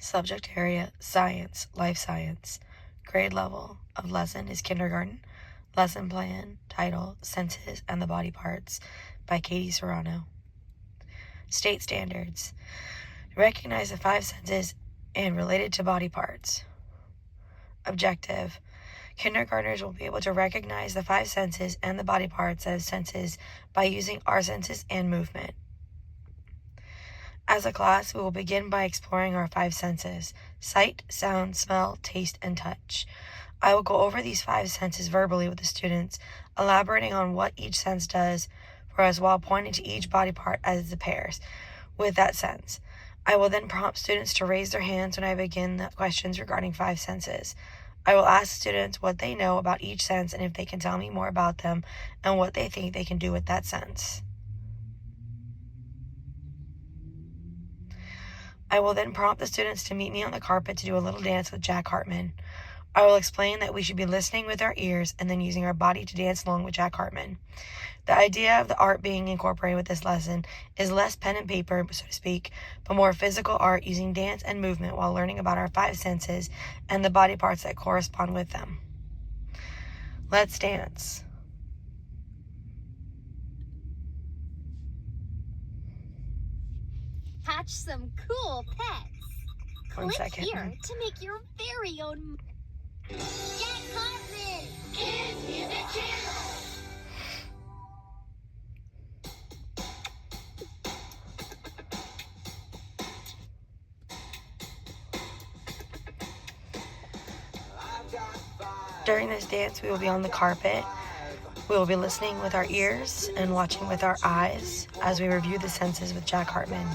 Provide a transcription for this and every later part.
Subject area, science, life science. Grade level of lesson is kindergarten. Lesson plan, title, senses, and the body parts by Katie Serrano. State standards. Recognize the 5 senses and related to body parts. Objective. Kindergartners will be able to recognize the 5 senses and the body parts as senses by using our senses and movement. As a class, we will begin by exploring our 5 senses: sight, sound, smell, taste, and touch. I will go over these 5 senses verbally with the students, elaborating on what each sense does for us while pointing to each body part as it pairs with that sense. I will then prompt students to raise their hands when I begin the questions regarding 5 senses. I will ask students what they know about each sense and if they can tell me more about them and what they think they can do with that sense. I will then prompt the students to meet me on the carpet to do a little dance with Jack Hartman. I will explain that we should be listening with our ears and then using our body to dance along with Jack Hartman. The idea of the art being incorporated with this lesson is less pen and paper, so to speak, but more physical art using dance and movement while learning about our 5 senses and the body parts that correspond with them. Let's dance. Hatch some cool pets. One Click second. here to make your very own Jack Hartman Kids Music Channel. During this dance, we will be on the carpet. We will be listening with our ears and watching with our eyes as we review the senses with Jack Hartman.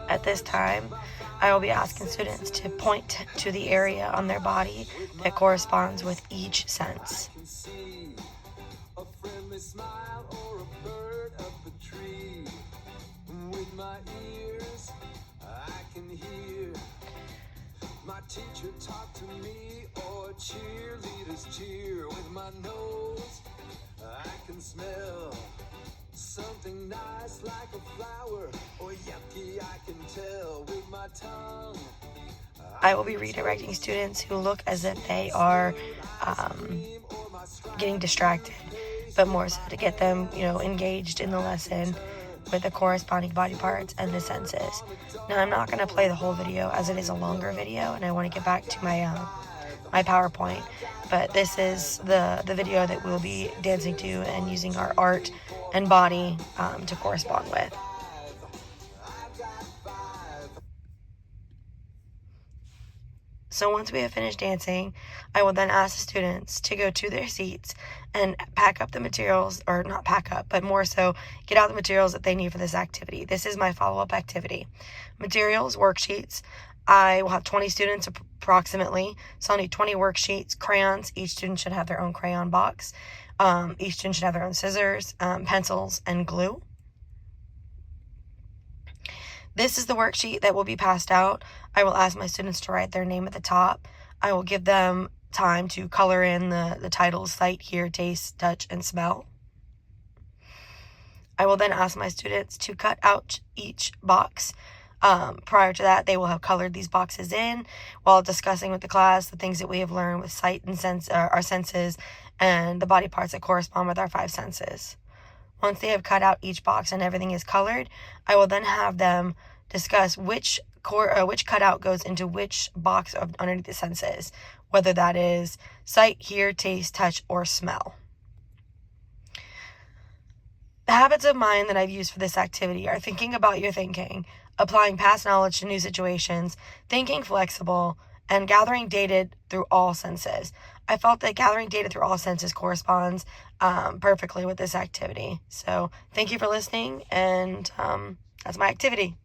At this time, I will be asking students to point to the area on their body that corresponds with each sense. Smile or a bird up a tree. With my ears I can hear my teacher talk to me or cheerleaders cheer. With my nose I can smell something nice like a flower or yucky I can tell. With my tongue I will be redirecting students who look as if they are getting distracted, but more so to get them, engaged in the lesson with the corresponding body parts and the senses. Now, I'm not going to play the whole video as it is a longer video, and I want to get back to my my PowerPoint. But this is the video that we'll be dancing to and using our art and body to correspond with. So once we have finished dancing, I will then ask the students to go to their seats and pack up the materials, or not pack up, but more so get out the materials that they need for this activity. This is my follow-up activity. Materials, worksheets. I will have 20 students approximately, so I'll need 20 worksheets, crayons. Each student should have their own crayon box. Each student should have their own scissors, pencils, and glue. This is the worksheet that will be passed out. I will ask my students to write their name at the top. I will give them time to color in the titles: sight, hear, taste, touch, and smell. I will then ask my students to cut out each box. Prior to that, they will have colored these boxes in while discussing with the class the things that we have learned with sight and our senses and the body parts that correspond with our 5 senses. Once they have cut out each box and everything is colored, I will then have them discuss which cutout goes into which box underneath the senses, whether that is sight, hear, taste, touch, or smell. The habits of mind that I've used for this activity are thinking about your thinking, applying past knowledge to new situations, thinking flexible, and gathering data through all senses. I felt that gathering data through all senses corresponds perfectly with this activity. So thank you for listening, and that's my activity.